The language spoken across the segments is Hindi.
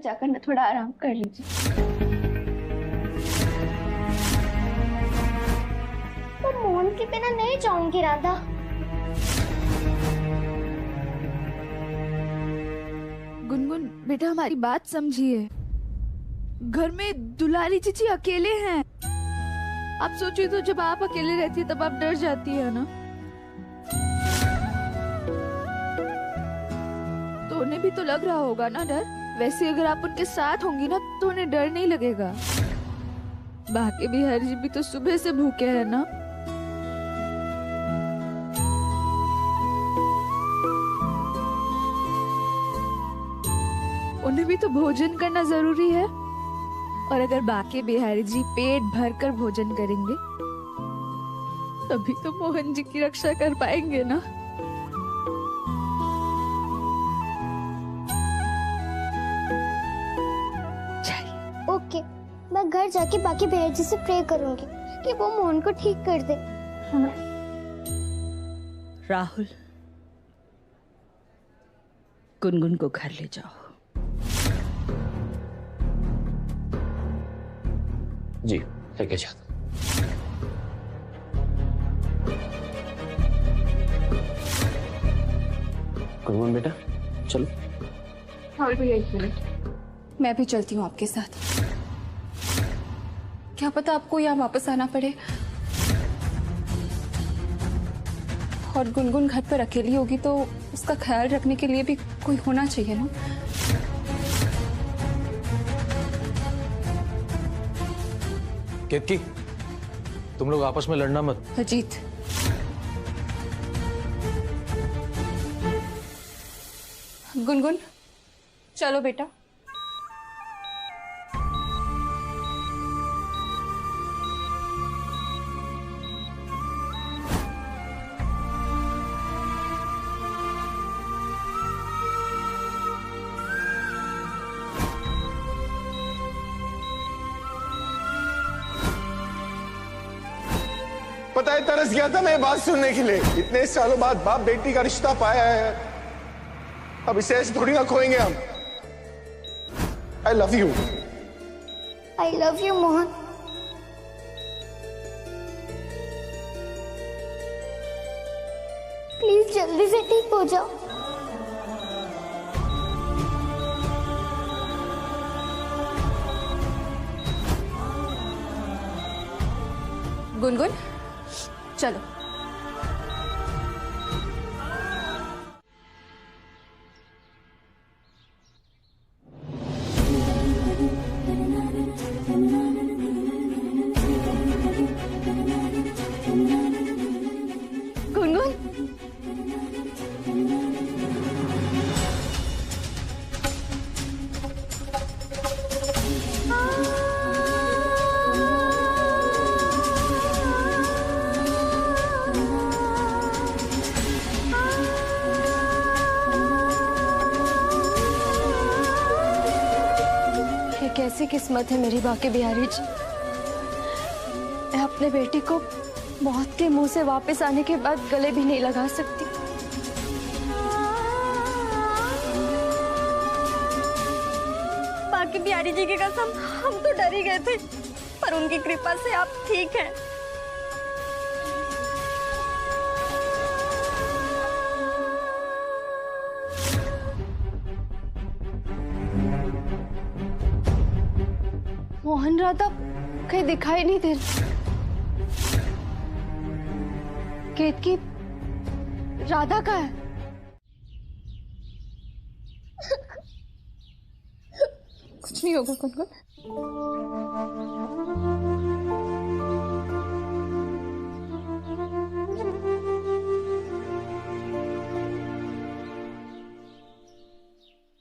जाकर ना थोड़ा आराम कर लीजिए। तो मोहन के बिना नहीं जाऊंगी राधा। गुनगुन बेटा, हमारी बात समझिए। घर में दुलारी चीची अकेले हैं। आप सोचिए तो, जब आप अकेले रहती है तब आप डर जाती है ना। तो उन्हें भी तो लग रहा होगा ना डर। वैसे अगर आप उनके साथ होंगी ना तो उन्हें डर नहीं लगेगा। बाकी बिहारी जी भी तो सुबह से भूखे हैं ना। उन्हें भी तो भोजन करना जरूरी है। और अगर बाकी बिहारी जी पेट भरकर भोजन करेंगे तभी तो मोहन जी की रक्षा कर पाएंगे ना। ओके, मैं घर जाके बाकी बिहारी जी से प्रे करूंगी कि वो मोहन को ठीक कर दे। हाँ। राहुल, गुनगुन को घर ले जाओ। जी, लेके जाता। गुनगुन बेटा, चलो। राहुल भैया, एक मिनट। मैं भी चलती हूँ आपके साथ। क्या पता आपको यहाँ वापस आना पड़े और गुनगुन घर पर अकेली होगी तो उसका ख्याल रखने के लिए भी कोई होना चाहिए ना। केतकी, तुम लोग आपस में लड़ना मत। अजीत, गुनगुन चलो बेटा। पता है, तरस गया था मैं बात सुनने के लिए। इतने सालों बाद बाप बेटी का रिश्ता पाया है, अब इसे ऐसे थोड़ी ना खोएंगे हम। I love you. I love you Mohan. Please जल्दी से ठीक हो जाओ। गुनगुन चलो। गुनगुन, कैसी किस्मत है मेरी बाकी बिहारी जी। मैं अपने बेटी को मौत के मुंह से वापस आने के बाद गले भी नहीं लगा सकती। बाकी बिहारी जी की कसम, हम तो डर ही गए थे, पर उनकी कृपा से आप ठीक हैं। मोहन राधा कहीं दिखाई नहीं दे रहा। केतकी, राधा कहाँ है? कुछ नहीं होगा गुनगुन।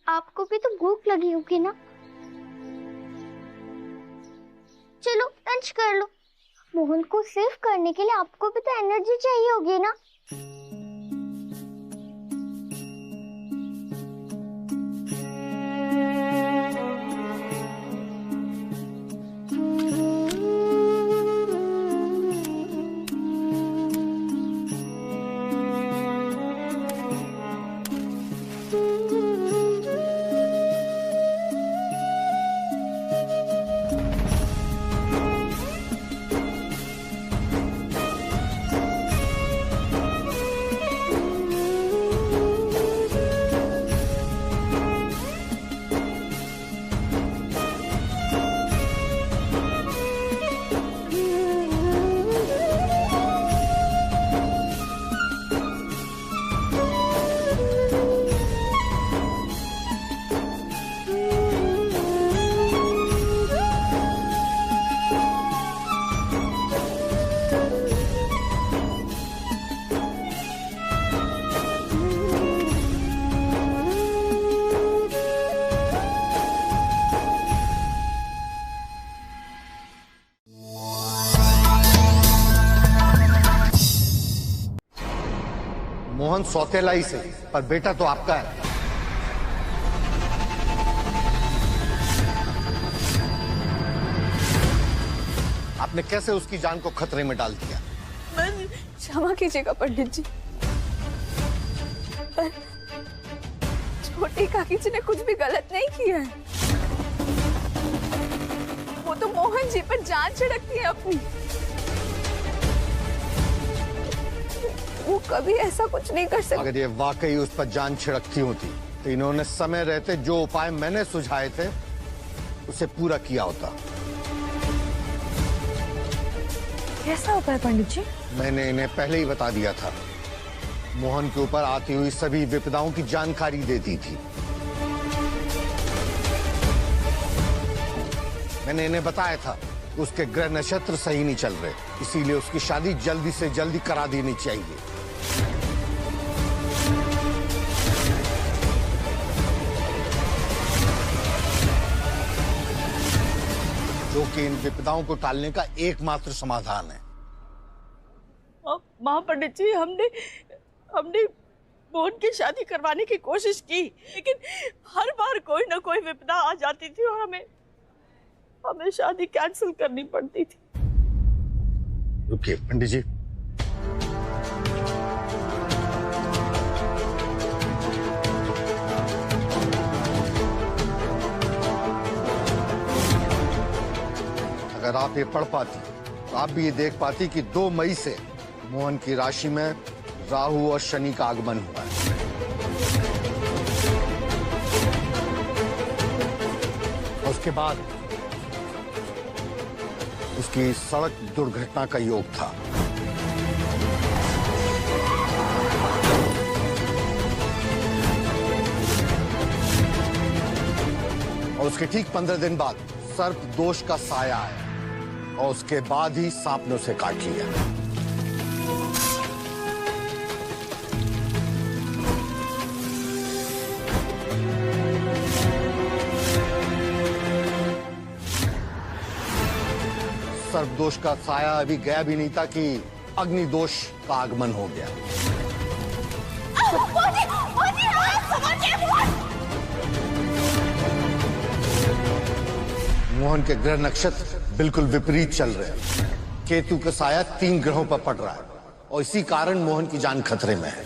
आपको भी तो भूख लगी होगी ना, चलो लंच कर लो। मोहन को सेव करने के लिए आपको भी तो एनर्जी चाहिए होगी ना। मोहन सौतेला ही सही, पर बेटा तो आपका है। आपने कैसे उसकी जान को खतरे में डाल दिया? क्षमा कीजिएगा पंडित जी, पर छोटी काकी जी ने कुछ भी गलत नहीं किया है। वो तो मोहन जी पर जान छिड़कती है अपनी। वो कभी ऐसा कुछ नहीं कर सकती। अगर ये वाकई उस पर जान छिड़कती होती तो इन्होंने समय रहते जो उपाय मैंने सुझाए थे उसे पूरा किया होता। कैसा उपाय पंडित जी? मैंने इन्हें पहले ही बता दिया था। मोहन के ऊपर आती हुई सभी विपदाओं की जानकारी दे दी थी। मैंने इन्हें बताया था कि उसके ग्रह नक्षत्र सही नहीं चल रहे, इसीलिए उसकी शादी जल्दी से जल्दी करा देनी चाहिए। जो कि इन विपदाओं को टालने का एकमात्र समाधान है। पंडित जी, हमने मोहन की शादी करवाने की कोशिश की, लेकिन हर बार कोई ना कोई विपदा आ जाती थी और हमें शादी कैंसिल करनी पड़ती थी। रुकिए पंडित जी, अगर आप ये पढ़ पाती तो आप भी ये देख पाती कि 2 मई से मोहन की राशि में राहु और शनि का आगमन हुआ है। और उसके बाद उसकी सड़क दुर्घटना का योग था। और उसके ठीक 15 दिन बाद सर्प दोष का साया आया और उसके बाद ही सांप ने उसे काट लिया। सर्प दोष का साया अभी गया भी नहीं था कि अग्नि दोष का आगमन हो गया। मोहन के ग्रह नक्षत्र बिल्कुल विपरीत चल रहे हैं। केतु का साया 3 ग्रहों पर पड़ रहा है और इसी कारण मोहन की जान खतरे में है।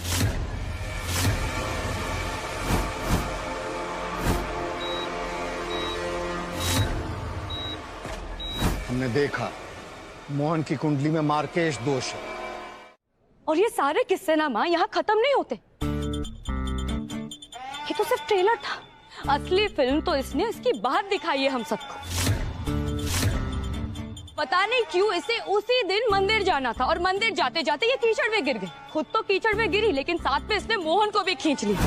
हमने देखा मोहन की कुंडली में मार्केश दोष है। और ये सारे किस्से ना माँ यहाँ खत्म नहीं होते। ये तो सिर्फ ट्रेलर था, असली फिल्म तो इसने इसकी बात दिखाई है हम सबको। पता नहीं क्यों इसे उसी दिन मंदिर जाना था और मंदिर जाते जाते ये कीचड़ में गिर गई। खुद तो कीचड़ में गिरी, लेकिन साथ में इसने मोहन को भी खींच लिया।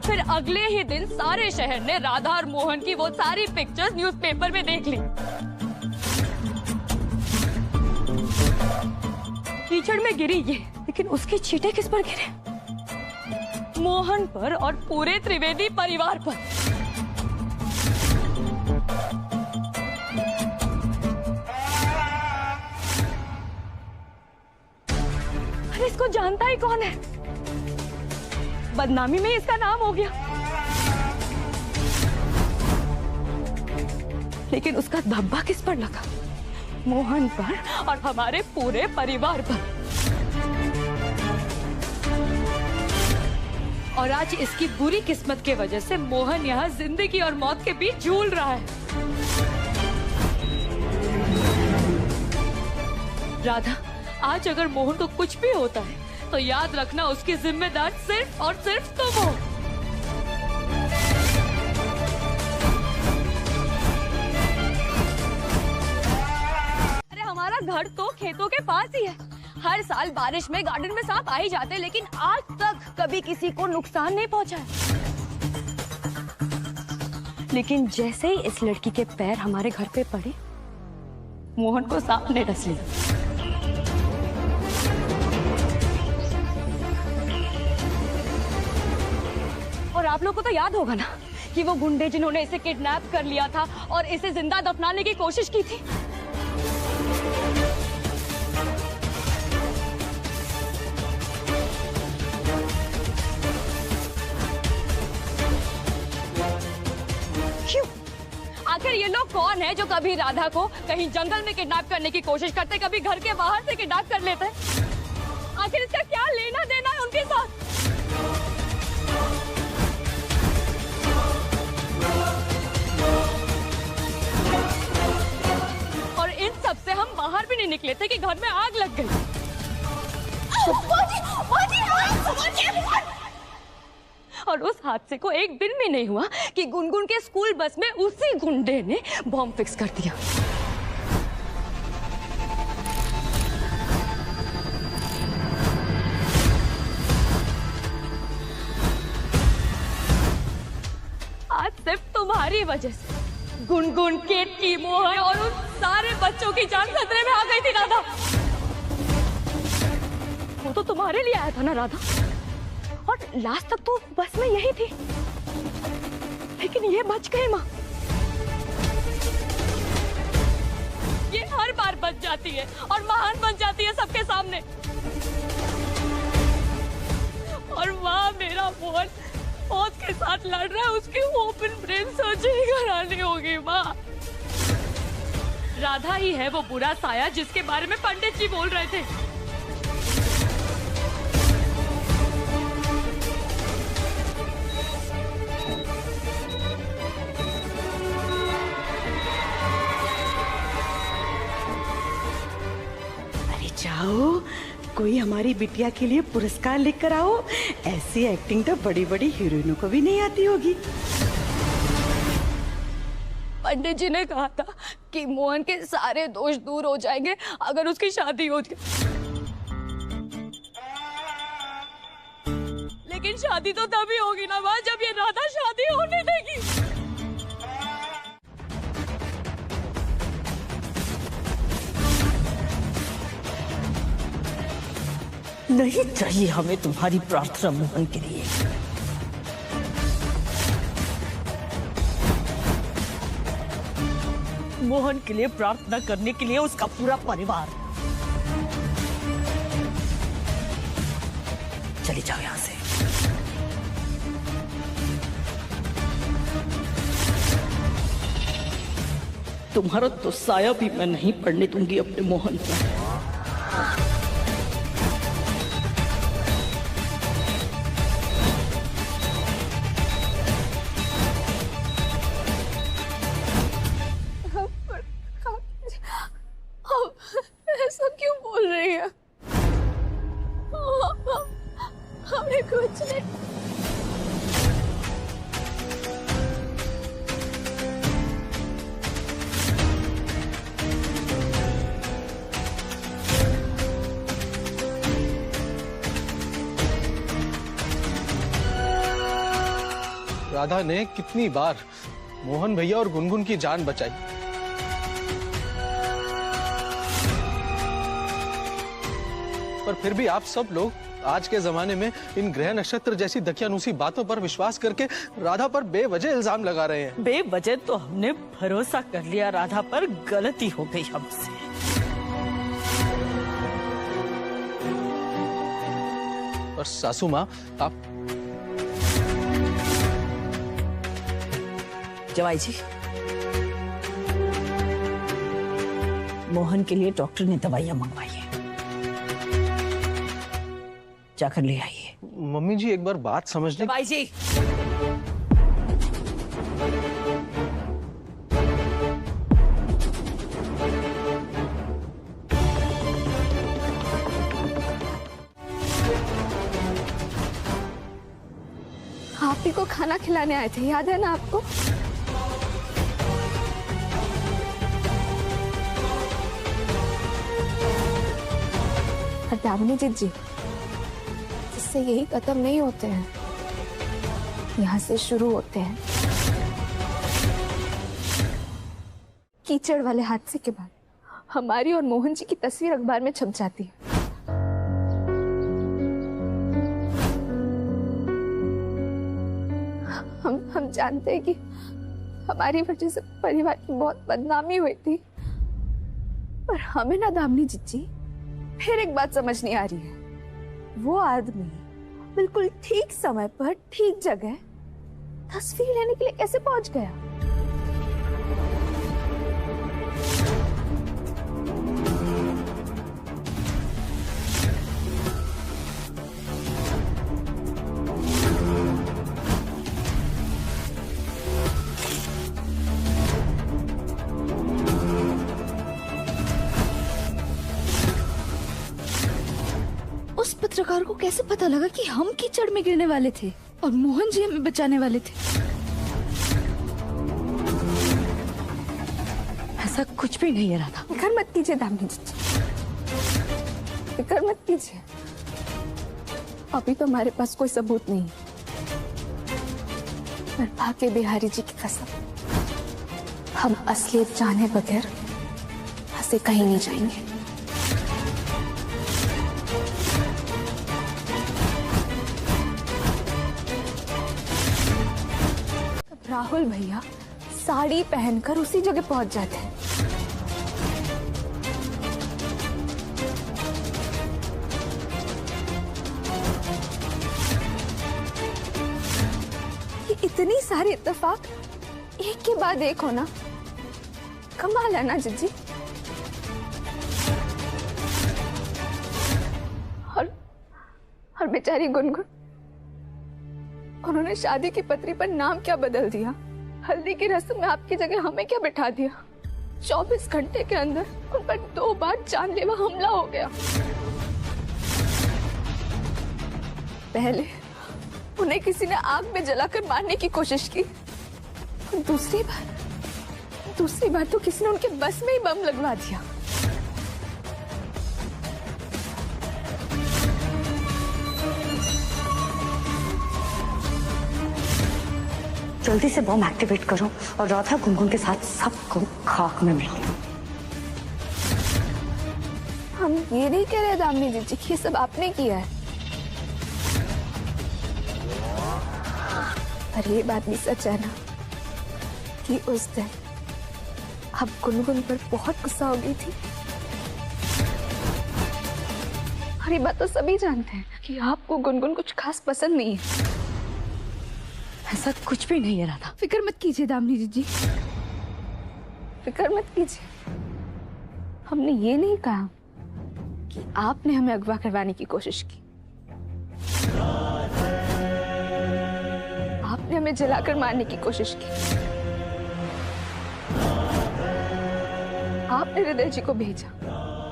फिर अगले ही दिन सारे शहर ने राधा और मोहन की वो सारी पिक्चर्स न्यूज़पेपर में देख ली। कीचड़ में गिरी ये, लेकिन उसके चींटे किस पर गिरे? मोहन पर और पूरे त्रिवेदी परिवार पर। अरे इसको जानता ही कौन है? बदनामी में इसका नाम हो गया, लेकिन उसका धब्बा किस पर लगा? मोहन पर और हमारे पूरे परिवार पर। और आज इसकी बुरी किस्मत के वजह से मोहन यहाँ जिंदगी और मौत के बीच झूल रहा है। राधा, आज अगर मोहन को कुछ भी होता है तो याद रखना उसकी जिम्मेदार सिर्फ और सिर्फ तुम हो। अरे हमारा घर तो खेतों के पास ही है। हर साल बारिश में गार्डन में सांप आ ही जाते, लेकिन आज तक कभी किसी को नुकसान नहीं पहुंचा है। लेकिन जैसे ही इस लड़की के पैर हमारे घर पे पड़े, मोहन को सांप ने डस लिया। और आप लोगों को तो याद होगा ना कि वो गुंडे जिन्होंने इसे किडनैप कर लिया था और इसे जिंदा दफनाने की कोशिश की थी, कौन है जो कभी राधा को कहीं जंगल में किडनैप करने की कोशिश करते, कभी घर के बाहर से किडनैप कर लेते? आखिर इसका क्या लेना देना है उनके साथ? और इन सब से हम बाहर भी नहीं निकले थे कि घर में आग लग गई। और उस हादसे को एक दिन भी नहीं हुआ कि गुनगुन के स्कूल बस में उसी गुंडे ने बॉम्ब फिक्स कर दिया। आज सिर्फ तुम्हारी वजह से गुनगुन, केतकी, मोहन और उन सारे बच्चों की जान खतरे में आ गई थी राधा। वो तो तुम्हारे लिए आया था ना राधा, और लास्ट तक तो बस में यही थी, लेकिन ये बच गए माँ। ये हर बार बच जाती है और महान बन जाती है सबके सामने। और वहाँ मेरा मोहन मौत के साथ लड़ रहा है, उसकी ओपन ब्रेन सर्जरी करानी होगी माँ। राधा ही है वो बुरा साया जिसके बारे में पंडित जी बोल रहे थे। जाओ, कोई हमारी बिटिया के लिए पुरस्कार लेकर आओ। ऐसी एक्टिंग तो बड़ी बड़ी हीरोइनों को भी नहीं आती होगी। पंडित जी ने कहा था कि मोहन के सारे दोष दूर हो जाएंगे अगर उसकी शादी हो जाए, लेकिन शादी तो तभी होगी ना माँ जब ये राधा शादी होने देगी। नहीं चाहिए हमें तुम्हारी प्रार्थना मोहन के लिए। मोहन के लिए प्रार्थना करने के लिए उसका पूरा परिवार। चले जाओ यहां से। तुम्हारा तो साया भी मैं नहीं पड़ने दूंगी अपने मोहन पर। ऐसा क्यों बोल रही है? हमें कुछ नहीं। राधा ने कितनी बार मोहन भैया और गुनगुन की जान बचाई, पर फिर भी आप सब लोग आज के जमाने में इन ग्रह नक्षत्र जैसी दकियानूसी बातों पर विश्वास करके राधा पर बेवजह इल्जाम लगा रहे हैं। बेवजह तो हमने भरोसा कर लिया राधा पर, गलती हो गई हमसे। और सासू माँ, आप जवाई जी, मोहन के लिए डॉक्टर ने दवाइयां मंगवाई है, जाकर ले आइए। मम्मी जी एक बार बात समझने। जवाई जी, आप ही को खाना खिलाने आए थे, याद है ना आपको? दामिनी जी, इससे यही खत्म नहीं होते हैं, यहाँ से शुरू होते हैं। कीचड़ वाले हादसे के बाद हमारी और मोहन जी की तस्वीर अखबार में छप जाती है। हम जानते हैं कि हमारी वजह से परिवार की बहुत बदनामी हुई थी, पर हमें ना दामिनी जी, फिर एक बात समझ नहीं आ रही है। वो आदमी बिल्कुल ठीक समय पर ठीक जगह तस्वीर लेने के लिए कैसे पहुंच गया? पत्रकार को कैसे पता लगा कि हम कीचड़ में गिरने वाले थे और मोहन जी हमें बचाने वाले थे? ऐसा कुछ भी नहीं है राधा। फिक्र मत कीजिए दामिनी जी, फिक्र मत कीजिए। अभी तो हमारे पास कोई सबूत नहीं, पर भाग्य बिहारी जी की कसम, हम असलियत जाने बगैर यहाँ से कहीं नहीं जाएंगे। तब राहुल भैया साड़ी पहनकर उसी जगह पहुंच जाते हैं। ये इतनी सारे इत्तेफाक एक के बाद एक होना कमाल है ना जिज्जी। और बेचारी गुनगुन, उन्होंने शादी की पत्री पर नाम क्या बदल दिया, हल्दी की रस्म में आपकी जगह हमें क्या बिठा दिया। 24 घंटे के अंदर उन पर 2 बार जानलेवा हमला हो गया। पहले उन्हें किसी ने आग में जलाकर मारने की कोशिश की, और दूसरी बार तो किसी ने उनके बस में ही बम लगवा दिया। जल्दी से बॉम्ब एक्टिवेट करो और राधा गुनगुन के साथ सबको खाक में मिला दो। हम ये नहीं कह रहे दामिनी जी कि ये सब आपने किया है, पर ये बात भी सच है ना कि उस दिन आप गुनगुन पर बहुत गुस्सा हो गई थी। और ये बात तो सभी जानते हैं कि आपको गुनगुन कुछ खास पसंद नहीं है। ऐसा कुछ भी नहीं है राधा। फिक्र मत कीजिए दामिनी जी, फिक्र मत कीजिए। हमने ये नहीं कहा कि आपने हमें अगवा करवाने की कोशिश की। आपने हमें जलाकर मारने की कोशिश की। आपने हृदय जी को भेजा,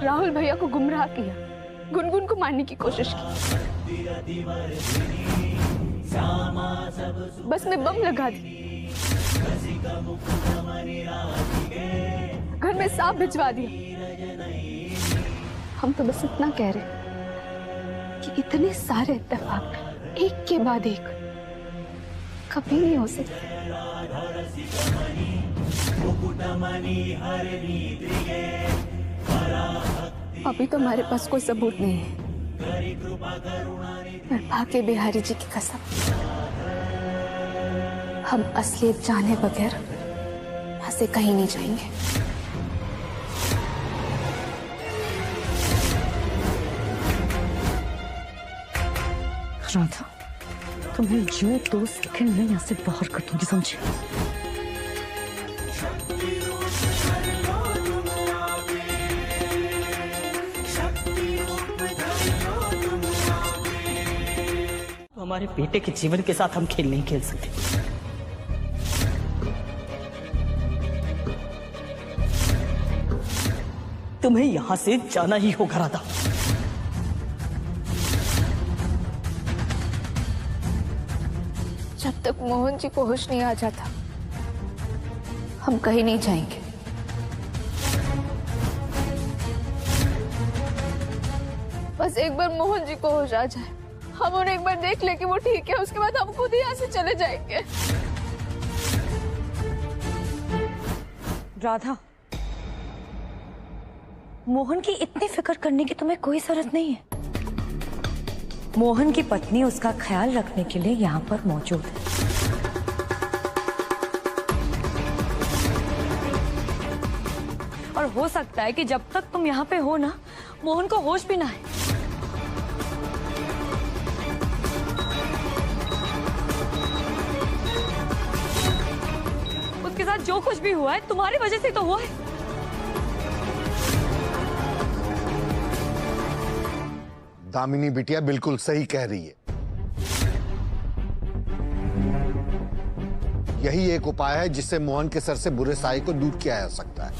राहुल भैया को गुमराह किया, गुनगुन को मारने की कोशिश की, बस में बम लगा दी, घर में सांप भिजवा दिया। हम तो बस इतना कह रहे कि इतने सारे इत्तेफाक एक के बाद एक कभी नहीं हो सकते। अभी तो हमारे पास कोई सबूत नहीं है, पर भाग्य बिहारी जी की कसम, हम असलियत जाने बगैर यहाँ से कहीं नहीं जाएंगे। राधा, तुम्हें यूं 2 सेकंड में यहाँ से बाहर कर दूंगी, समझे? हमारे बेटे के जीवन के साथ हम खेल नहीं खेल सकते। तुम्हें यहां से जाना ही होगा राधा। जब तक मोहन जी को होश नहीं आ जाता हम कहीं नहीं जाएंगे। बस एक बार मोहन जी को होश आ जाए, हम उन्हें एक बार देख ले कि वो ठीक है, उसके बाद हम खुद ही यहाँ से चले जाएंगे। राधा, मोहन की इतनी फिक्र करने की तुम्हें कोई जरूरत नहीं है। मोहन की पत्नी उसका ख्याल रखने के लिए यहाँ पर मौजूद है। और हो सकता है कि जब तक तुम यहाँ पे हो ना, मोहन को होश भी ना आए। उसके साथ जो कुछ भी हुआ है तुम्हारी वजह से तो हुआ है। दामिनी बिटिया बिल्कुल सही कह रही है। यही एक उपाय है जिससे मोहन के सर से बुरे साए को दूर किया जा सकता है।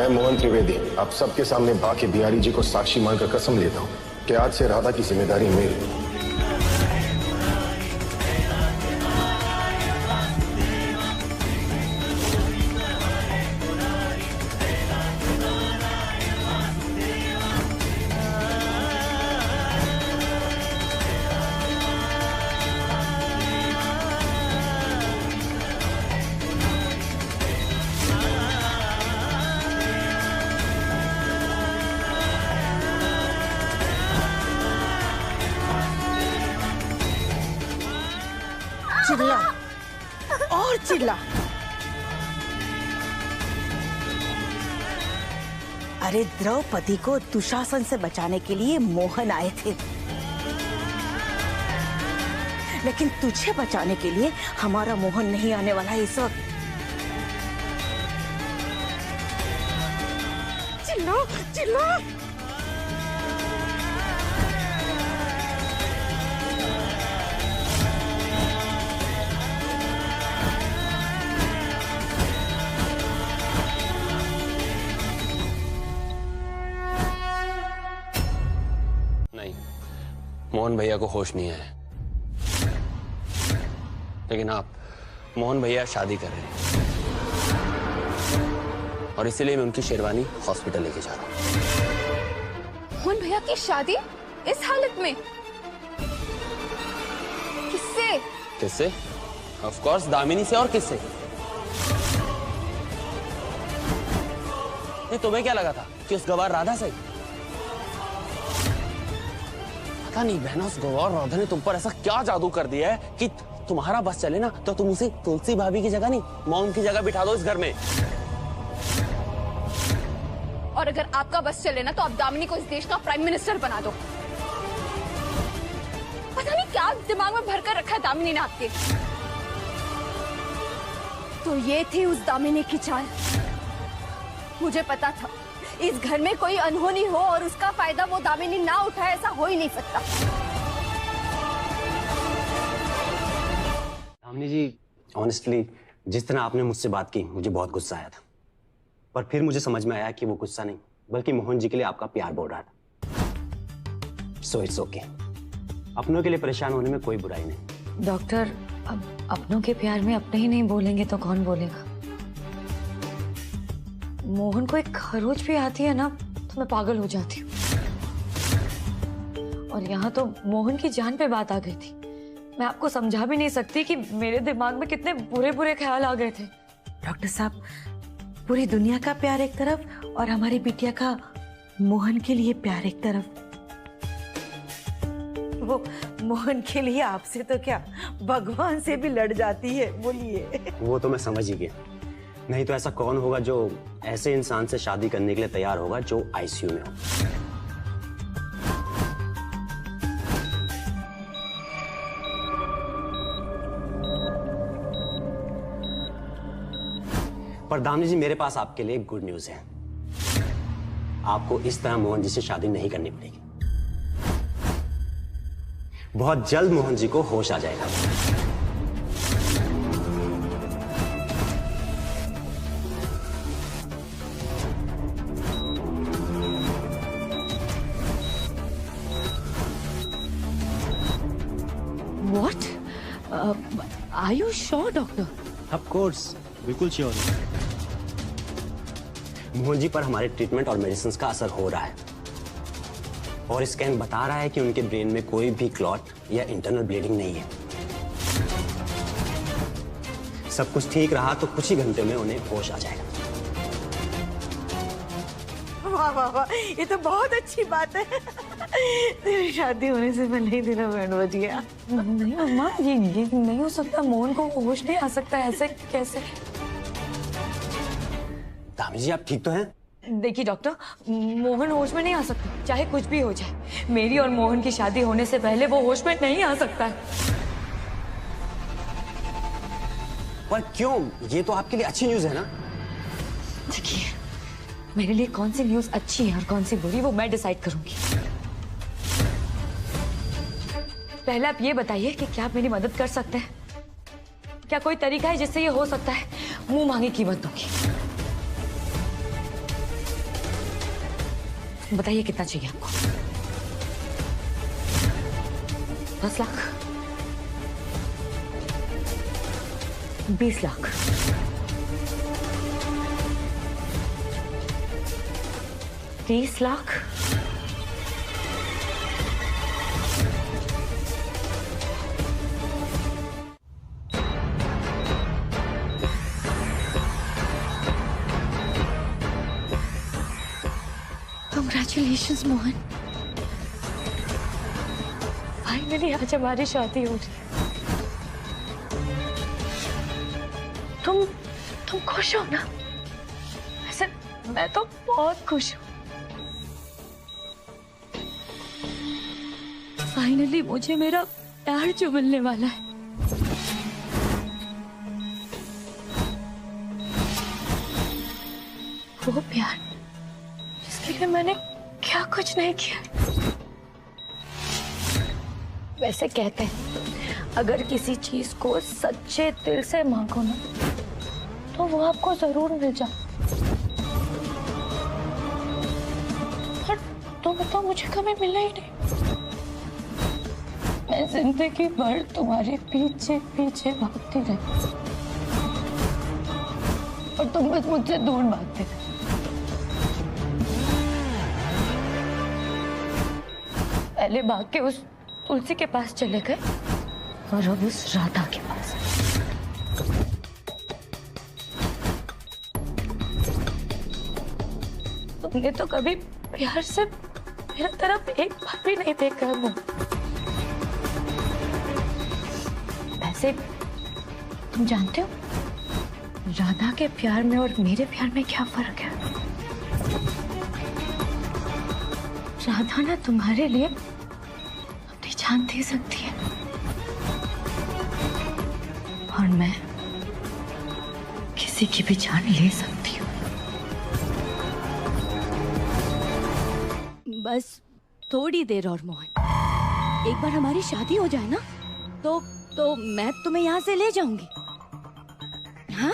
मोहन त्रिवेदी आप सबके सामने बाकी बिहारी जी को साक्षी मानकर कसम लेता हूँ कि आज से राधा की जिम्मेदारी मेरी। चिल्ला और चिल्ला। अरे द्रौपदी को दुशासन से बचाने के लिए मोहन आए थे, लेकिन तुझे बचाने के लिए हमारा मोहन नहीं आने वाला है इस वक्त। चिल्ला चिल्ला। मोहन भैया को होश नहीं आया, लेकिन आप मोहन भैया शादी कर रहे हैं और इसीलिए मैं उनकी शेरवानी हॉस्पिटल लेके जा रहा हूँ। मोहन भैया की शादी इस हालत में? किससे? किससे? ऑफ कोर्स दामिनी से। और किससे? नहीं, तुम्हें क्या लगा था कि उस गवार राधा से? पता नहीं बहना, उस गवार राधा ने तुम पर ऐसा क्या जादू कर दिया है कि तुम्हारा बस चले ना तो तुम उसे तुलसी भाभी की जगह नहीं मॉम की जगह बिठा दो इस घर में। और अगर आपका बस चले ना तो आप दामिनी को इस देश का प्राइम मिनिस्टर बना दो। पता नहीं क्या दिमाग में भरकर रखा है दामिनी ने आपके। तो ये थी उस दामिनी की चाल। मुझे पता था इस घर में कोई अनहोनी हो और उसका फायदा वो दामिनी ना उठाए, ऐसा हो ही नहीं सकता। दामिनी जी, ऑनेस्टली जिस तरह आपने मुझसे बात की मुझे बहुत गुस्सा आया था, पर फिर मुझे समझ में आया कि वो गुस्सा नहीं बल्कि मोहन जी के लिए आपका प्यार बोल रहा था। सो इट्स ओके, अपनों के लिए परेशान होने में कोई बुराई नहीं। डॉक्टर, अब अपनों के प्यार में अपने ही नहीं बोलेंगे तो कौन बोलेगा? मोहन को एक खरोच भी आती है ना तो मैं पागल हो जाती हूँ। और यहाँ तो मोहन की जान पे बात आ गई थी। मैं आपको समझा भी नहीं सकती कि मेरे दिमाग में कितने बुरे बुरे ख्याल आ गए थे। डॉक्टर साहब, पूरी दुनिया का प्यार एक तरफ और हमारी बिटिया का मोहन के लिए प्यार एक तरफ। वो मोहन के लिए आपसे तो क्या भगवान से भी लड़ जाती है, बोलिए। वो तो मैं समझ ही गया, नहीं तो ऐसा कौन होगा जो ऐसे इंसान से शादी करने के लिए तैयार होगा जो आईसीयू में हो। पर दामिनी जी, मेरे पास आपके लिए गुड न्यूज है। आपको इस तरह मोहन जी से शादी नहीं करनी पड़ेगी। बहुत जल्द मोहन जी को होश आ जाएगा। What? Are you sure, doctor? Of course, बिल्कुल श्योर। मोहन जी पर हमारे ट्रीटमेंट और मेडिसिन का असर हो रहा है और स्कैन बता रहा है कि उनके ब्रेन में कोई भी क्लॉट या इंटरनल ब्लीडिंग नहीं है। सब कुछ ठीक रहा तो कुछ ही घंटे में उन्हें होश आ जाएगा। वाह वाह वाह, ये तो बहुत अच्छी बात है। तेरी शादी होने से पहले ही तेरा बैंड बज गया। नहीं अम्मा, ये नहीं हो सकता। मोहन को होश नहीं आ सकता, ऐसे कैसे? दामिनी जी, आप ठीक तो हैं? देखिए डॉक्टर, मोहन होश में नहीं आ सकता, चाहे कुछ भी हो जाए। मेरी और मोहन की शादी होने से पहले वो होश में नहीं आ सकता है। पर क्यों? ये तो आपके लिए अच्छी न्यूज है ना। देखिए, मेरे लिए कौन सी न्यूज अच्छी है और कौन सी बुरी वो मैं डिसाइड करूंगी। पहले आप ये बताइए कि क्या आप मेरी मदद कर सकते हैं? क्या कोई तरीका है जिससे ये हो सकता है? मुंह मांगी कीमत दूंगी। बताइए कितना चाहिए आपको? 10 लाख, 20 लाख, 30 लाख, 'Congratulations मोहन, फाइनली आज हमारी शादी हो रही है। तुम खुश हो ना? वैसे मैं तो बहुत खुश हूँ। फाइनली मुझे मेरा प्यार जो मिलने वाला है। वो प्यार जिसके लिए मैंने क्या कुछ नहीं किया। वैसे कहते हैं अगर किसी चीज को सच्चे दिल से मांगो ना तो वो आपको जरूर मिल जाए। और तुम तो मुझे कभी मिला ही नहीं। मैं जिंदगी भर तुम्हारे पीछे पीछे भागती रही और तुम बस मुझसे दूर भागते रहे। पहले भाग के उस तुलसी के पास चले गए और अब उस राधा के पास। तुमने तो कभी प्यार से मेरी तरफ एक बार भी नहीं देखा है। वैसे तुम जानते हो राधा के प्यार में और मेरे प्यार में क्या फर्क है? राधा ना तुम्हारे लिए अपनी जान दे सकती है और मैं किसी की भी जान ले सकती हूँ। बस थोड़ी देर और मोहन, एक बार हमारी शादी हो जाए ना तो मैं तुम्हें यहाँ से ले जाऊंगी। हाँ?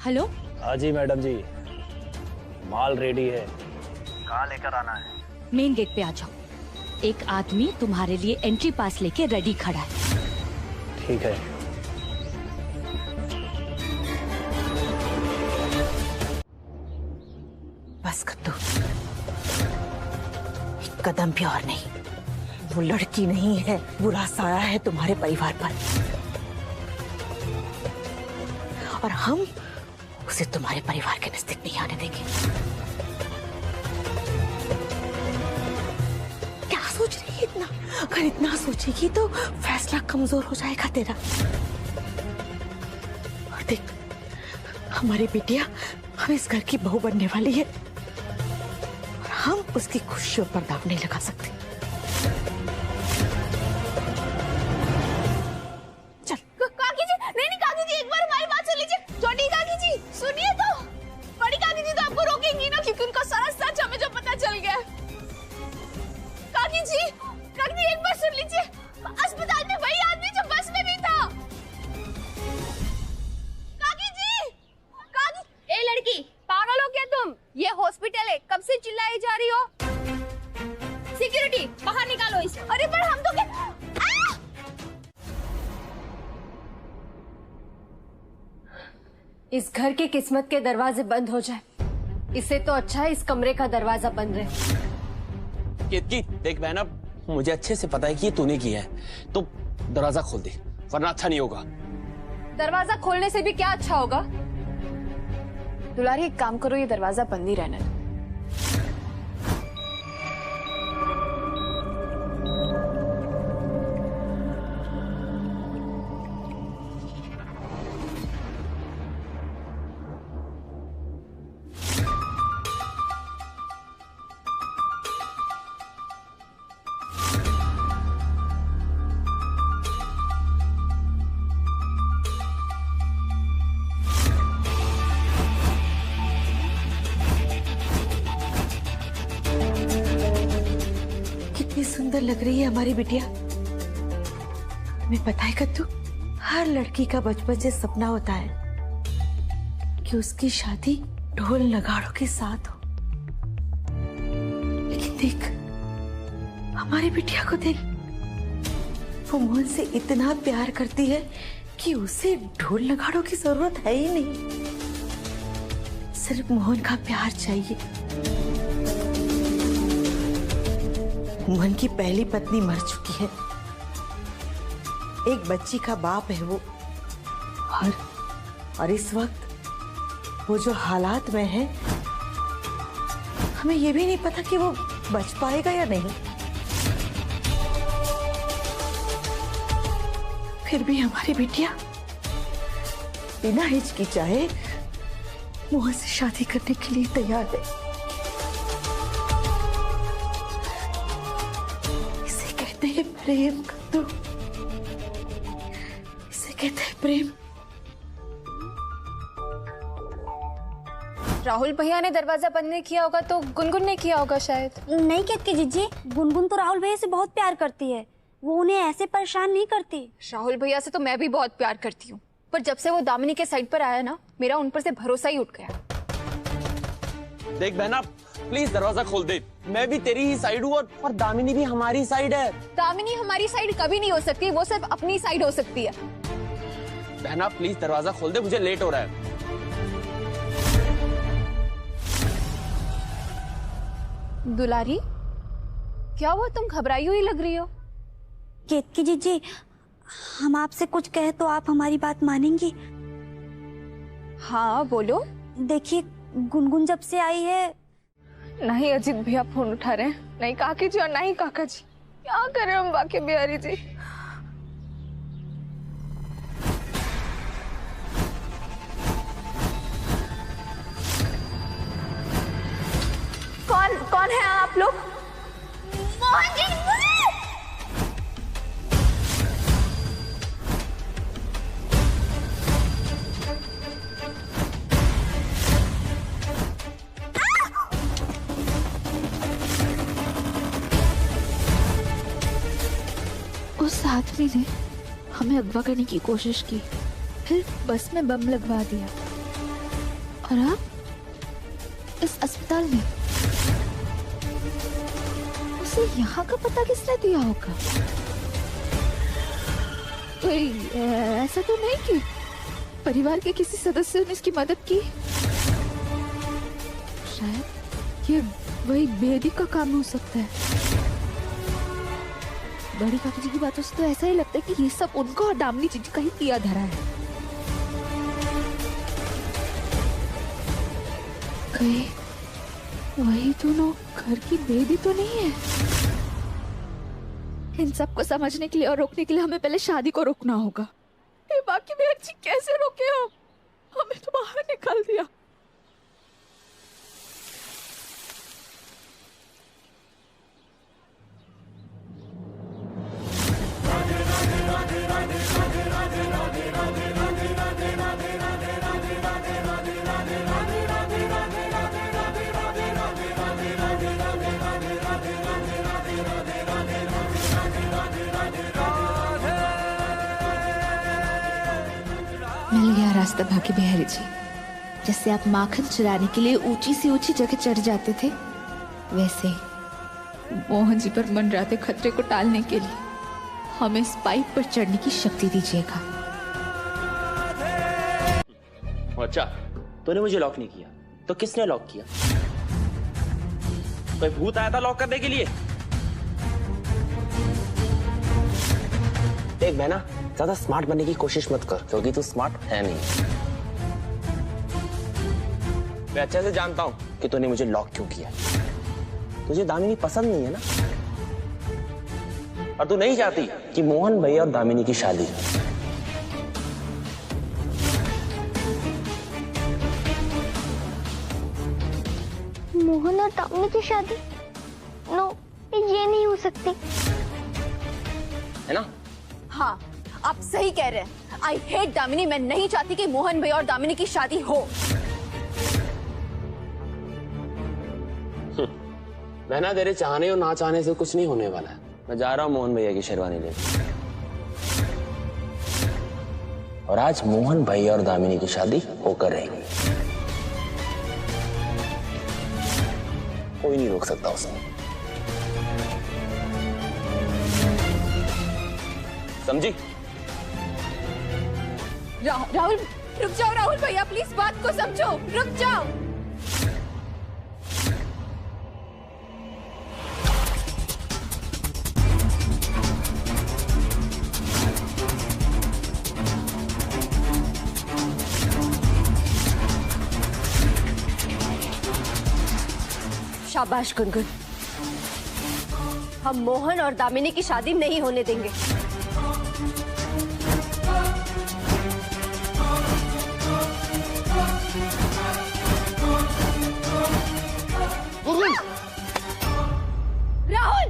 हेलो? हाँ जी मैडम जी, माल रेडी है। कहाँ लेकर आना है? मेन गेट पे आ जाओ। एक आदमी तुम्हारे लिए एंट्री पास लेके रेडी खड़ा है। ठीक है। बस कर दो, एक कदम भी और नहीं। वो लड़की नहीं है, बुरा साया है तुम्हारे परिवार पर और हम उसे तुम्हारे परिवार के नजदीक नहीं आने देंगे। क्या सोच रही है इतना? अगर इतना सोचेगी तो फैसला कमजोर हो जाएगा तेरा। और देख, हमारी बिटिया हम इस घर की बहू बनने वाली है और हम उसकी खुशियों पर दाव नहीं लगा सकते। काकी जी, नहीं काकी जी, एक बार हमारी बात सुन लीजिए। छोटी काकी जी सुनिए तो। बड़ी काकी जी तो आपको रोकेंगी ना, क्योंकि उनका सारा सच हमें जो पता चल गया। काकी जी एक बार सुन लीजिए। अस्पताल में वही आदमी जो बस में भी था। काकी जी, ए लड़की, पागल हो क्या तुम? ये हॉस्पिटल है, कब से चिल्लाई जा रही हो? सिक्योरिटी बाहर निकालो इसे। अरे पर हम तो क्या? इस घर की किस्मत के दरवाजे बंद हो जाए, इससे तो अच्छा है इस कमरे का दरवाजा बंद रहे। केतकी, देख बहना, मुझे अच्छे से पता है कि ये तूने किया है, तो दरवाजा खोल दे वरना अच्छा नहीं होगा। दरवाजा खोलने से भी क्या अच्छा होगा? दुलारी एक काम करो, ये दरवाजा बंद ही रहने दो। कितनी सुंदर लग रही है हमारी बिटिया। तुम्हें पता है कद्दू, हर लड़की का बचपन से सपना होता है कि उसकी शादी ढोल नगाड़ों के साथ हो। लेकिन देख, हमारी बिटिया को देख, वो मोहन से इतना प्यार करती है कि उसे ढोल नगाड़ों की जरूरत है ही नहीं। सिर्फ मोहन का प्यार चाहिए। मोहन की पहली पत्नी मर चुकी है, एक बच्ची का बाप है वो, और इस वक्त वो जो हालात में है, हमें ये भी नहीं पता कि वो बच पाएगा या नहीं। फिर भी हमारी बिटिया बिना हिचकिचाए मोहन से शादी करने के लिए तैयार है। इसे कहते हैं प्रेम कद्दू, इसे कहते हैं प्रेम। राहुल भैया ने दरवाजा बंद नहीं किया होगा तो गुनगुन ने किया होगा शायद। नहीं कहती जीजी, गुनगुन तो राहुल भैया से बहुत प्यार करती है, वो उन्हें ऐसे परेशान नहीं करती। राहुल भैया से तो मैं भी बहुत प्यार करती हूँ, पर जब से वो दामिनी के साइड पर आया ना, मेरा उन पर से भरोसा ही उठ गया। देख बहना, प्लीज दरवाजा खोल दे। मैं भी तेरी ही साइड हूँ और दामिनी भी हमारी साइड है। दामिनी हमारी साइड कभी नहीं हो सकती, वो सिर्फ अपनी साइड हो सकती है। बहना प्लीज दरवाजा खोल दे, मुझे लेट हो रहा है। दुलारी, क्या हुआ? तुम घबराई हुई लग रही हो। केतकी जीजी, हम आपसे कुछ कहे तो आप हमारी बात मानेंगी? हाँ बोलो। देखिए, गुनगुन जब से आई है। नहीं अजीत भैया फोन उठा रहे हैं, नहीं काकी जी और नहीं काका जी। क्या कर रहे हो हम बाकी बिहारी जी? कौन है आप लोग? मोहन जी, उस आदमी ने हमें अगवा करने की कोशिश की, फिर बस में बम लगवा दिया, और अब इस अस्पताल में। उसे यहाँ का पता किसने दिया होगा? कोई ऐसा तो नहीं कि परिवार के किसी सदस्य ने इसकी मदद की? शायद ये वही बेदी का काम हो सकता है। बड़ी काकी जी की बातों से तो ऐसा ही लगता है कि ये सब उनको और दामिनी जी का ही किया धरा है। कहीं वही दोनों घर की बेदी तो नहीं है? इन सबको समझने के लिए और रोकने के लिए हमें पहले शादी को रोकना होगा। ये बाकी बहन जी कैसे रोके हम? हमें तो बाहर निकाल दिया। मिल गया रास्ता भागी बिहारी जी। जैसे आप माखन चुराने के लिए ऊंची से ऊंची जगह चढ़ जाते थे, वैसे मोहन जी पर मंडराते खतरे को टालने के लिए हमें इस पाइप पर चढ़ने की शक्ति दीजिएगा। अच्छा, तूने मुझे लॉक नहीं किया तो किसने लॉक किया? कोई भूत आया था लॉक करने के लिए? देख बहना, ज्यादा स्मार्ट बनने की कोशिश मत कर, क्योंकि तू स्मार्ट है नहीं। मैं अच्छे से जानता हूं कि तूने मुझे लॉक क्यों किया। तुझे दामिनी पसंद नहीं है ना, और तू नहीं चाहती कि मोहन भैया और दामिनी की शादी। मोहन और दामिनी की शादी? नो, ये नहीं हो सकती। है ना? हाँ, आप सही कह रहे हैं। I hate Damini. मैं नहीं चाहती कि मोहन भैया और दामिनी की शादी हो। बहना तेरे चाहने और ना चाहने से कुछ नहीं होने वाला है। मैं जा रहा हूँ मोहन भैया की शेरवानी लेने। और आज मोहन भैया और दामिनी की शादी होकर रहेगी। कोई नहीं रोक सकता उसे। समझी? राहुल रुक जाओ, राहुल भैया प्लीज बात को समझो, रुक जाओ। शाबाश गुनगुन, हम मोहन और दामिनी की शादी नहीं होने देंगे। राहुल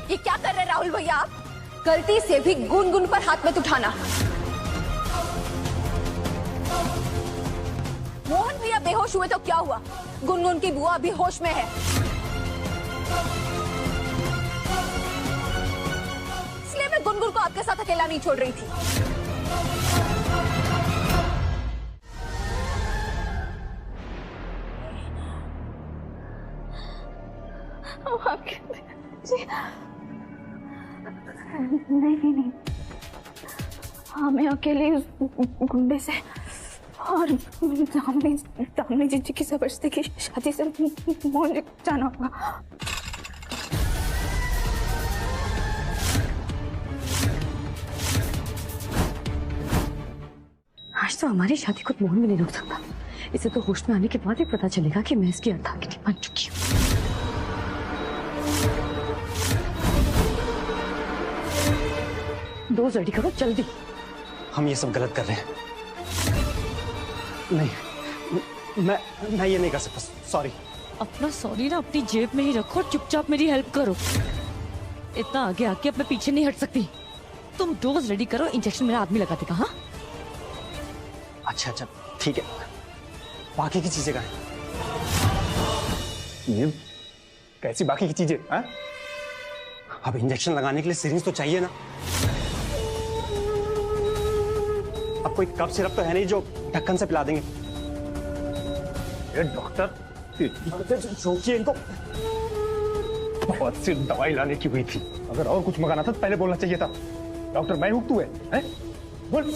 ये क्या कर रहे हैं राहुल भैया आप? गलती से भी गुनगुन पर हाथ मत उठाना। मोहन भैया बेहोश हुए तो क्या हुआ? गुनगुन की बुआ अभी होश में है, इसलिए मैं गुनगुन को आपके साथ अकेला नहीं छोड़ रही थी। नहीं, हमें अकेले उस गुंडे से और दामिनी जीजी की जबरदस्ती की शादी से मोहन जाना होगा। आज तो हमारी शादी को मोहन भी नहीं रोक सकता। इसे तो होश में आने के बाद ही पता चलेगा कि मैं इसकी अर्धांगिनी बन चुकी हूँ। डोज रेडी करो जल्दी। हम ये सब गलत कर रहे हैं। नहीं, मैं ये नहीं कर सकता, सॉरी। अपना सॉरी ना अपनी जेब में ही रखो और चुपचाप मेरी हेल्प करो। इतना आगे आके अब मैं पीछे नहीं हट सकती। तुम डोज रेडी करो, इंजेक्शन मेरा आदमी लगा देगा। हाँ अच्छा ठीक है। बाकी की चीजें कहाँ हैं? कैसी बाकी की चीजें? अब इंजेक्शन लगाने के लिए सिरिंज तो चाहिए ना। अब कोई कफ सिरप तो है नहीं जो ढक्कन से पिला देंगे। ये डॉक्टर सोचिए, इनको बहुत सी दवाई लाने की हुई थी। अगर और कुछ मंगाना था तो पहले बोलना चाहिए था। डॉक्टर मैं हूं, तू है? बोल।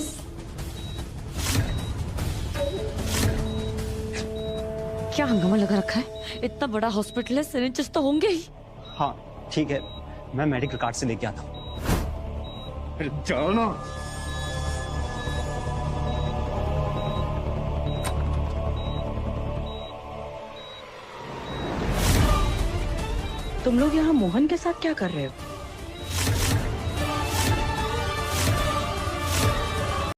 क्या हंगामा लगा रखा है? इतना बड़ा हॉस्पिटल है, सिरिंजेस तो होंगे ही। हाँ ठीक है, मैं मेडिकल कार्ड से लेके आता हूँ। जाओ ना। तुम लोग यहाँ मोहन के साथ क्या कर रहे हो?